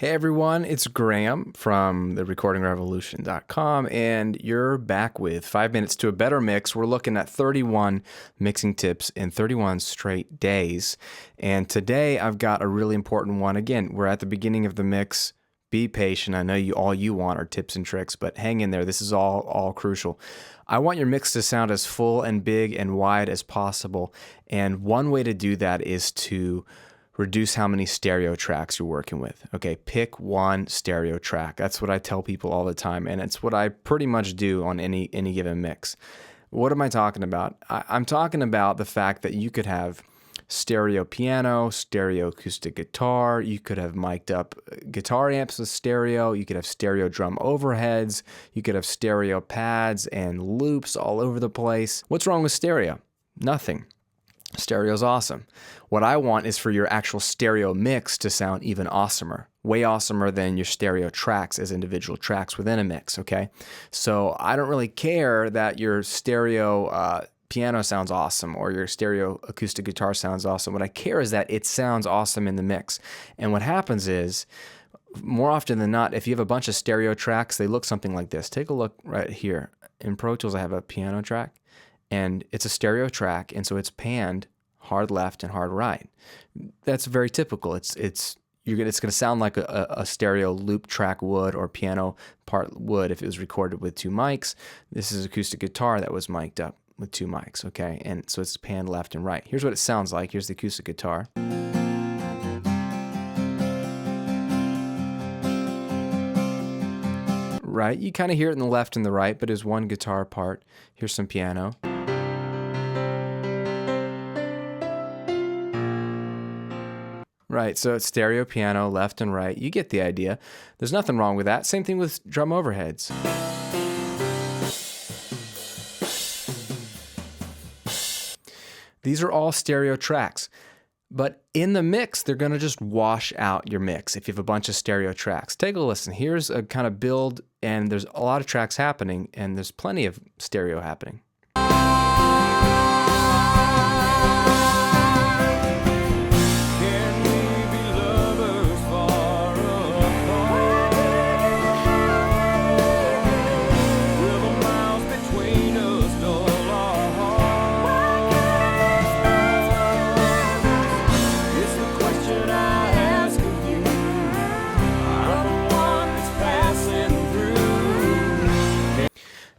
Hey everyone, it's Graham from therecordingrevolution.com, and you're back with 5 minutes to a better mix. We're looking at 31 mixing tips in 31 straight days. And today I've got a really important one. Again, we're at the beginning of the mix. Be patient. I know all you want are tips and tricks, but hang in there. This is all crucial. I want your mix to sound as full and big and wide as possible. And one way to do that is to reduce how many stereo tracks you're working with. Okay, pick one stereo track. That's what I tell people all the time, and it's what I pretty much do on any given mix. What am I talking about? I'm talking about the fact that you could have stereo piano, stereo acoustic guitar, you could have mic'd up guitar amps with stereo, you could have stereo drum overheads, you could have stereo pads and loops all over the place. What's wrong with stereo? Nothing. Stereo's awesome. What I want is for your actual stereo mix to sound even awesomer, way awesomer than your stereo tracks as individual tracks within a mix, okay? So I don't really care that your stereo piano sounds awesome or your stereo acoustic guitar sounds awesome. What I care is that it sounds awesome in the mix. And what happens is, more often than not, if you have a bunch of stereo tracks, they look something like this. Take a look right here. In Pro Tools, I have a piano track, and it's a stereo track, and so it's panned hard left and hard right. That's very typical. It's going to sound like a stereo loop track would, or piano part would, if it was recorded with two mics. This is acoustic guitar that was mic'd up with two mics, okay? And so it's panned left and right. Here's what it sounds like. Here's the acoustic guitar. Right, you kind of hear it in the left and the right, but there's one guitar part. Here's some piano. Right, so it's stereo piano, left and right. You get the idea. There's nothing wrong with that. Same thing with drum overheads. These are all stereo tracks. But in the mix, they're going to just wash out your mix if you have a bunch of stereo tracks. Take a listen. Here's a kind of build, and there's a lot of tracks happening, and there's plenty of stereo happening.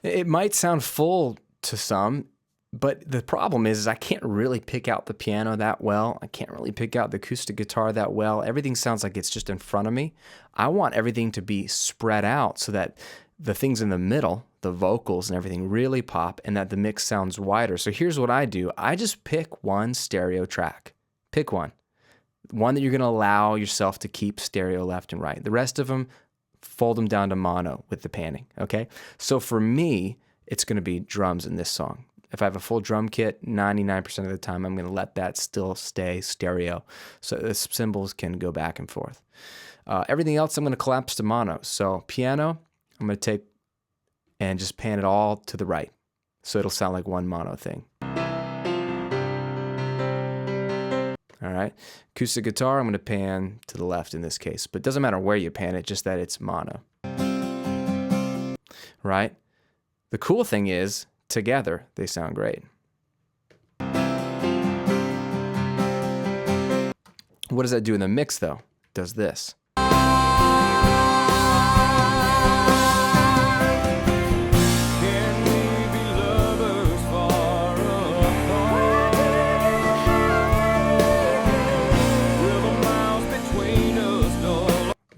It might sound full to some, but the problem is I can't really pick out the piano that well. I can't really pick out the acoustic guitar that well. Everything sounds like it's just in front of me. I want everything to be spread out so that the things in the middle, the vocals and everything, really pop, and that the mix sounds wider. So here's what I do. I just pick one stereo track. Pick one. One that you're going to allow yourself to keep stereo left and right. The rest of them, fold them down to mono with the panning, okay? So for me, it's going to be drums in this song. If I have a full drum kit, 99% of the time, I'm going to let that still stay stereo so the cymbals can go back and forth. Everything else, I'm going to collapse to mono. So piano, I'm going to take and just pan it all to the right. So it'll sound like one mono thing. All right, acoustic guitar, I'm going to pan to the left in this case, but it doesn't matter where you pan it, just that it's mono. Right? The cool thing is, together, they sound great. What does that do in the mix, though? It does this.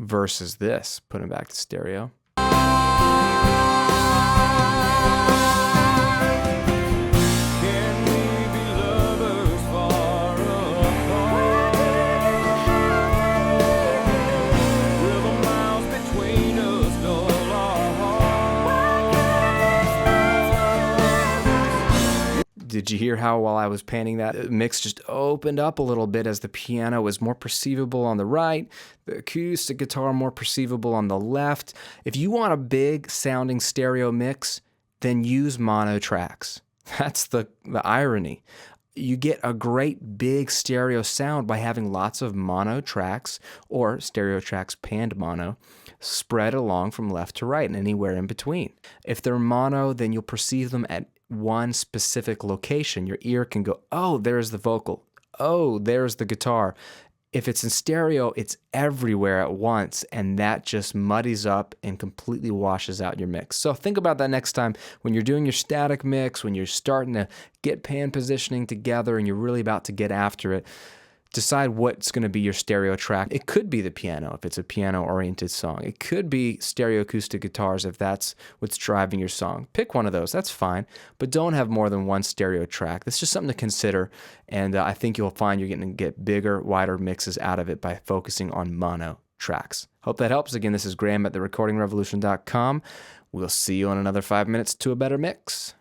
Versus this, put it back to stereo. Did you hear how while I was panning that mix just opened up a little bit as the piano was more perceivable on the right, the acoustic guitar more perceivable on the left? If you want a big sounding stereo mix, then use mono tracks. That's the irony. You get a great big stereo sound by having lots of mono tracks or stereo tracks panned mono spread along from left to right and anywhere in between. If they're mono, then you'll perceive them at one specific location. Your ear can go, oh, there's the vocal. Oh, there's the guitar. If it's in stereo, it's everywhere at once, and that just muddies up and completely washes out your mix. So think about that next time when you're doing your static mix, when you're starting to get pan positioning together and you're really about to get after it. Decide what's going to be your stereo track. It could be the piano if it's a piano-oriented song. It could be stereo acoustic guitars if that's what's driving your song. Pick one of those. That's fine. But don't have more than one stereo track. That's just something to consider. And I think you'll find you're going to get bigger, wider mixes out of it by focusing on mono tracks. Hope that helps. Again, this is Graham at therecordingrevolution.com. We'll see you on another 5 minutes to a better mix.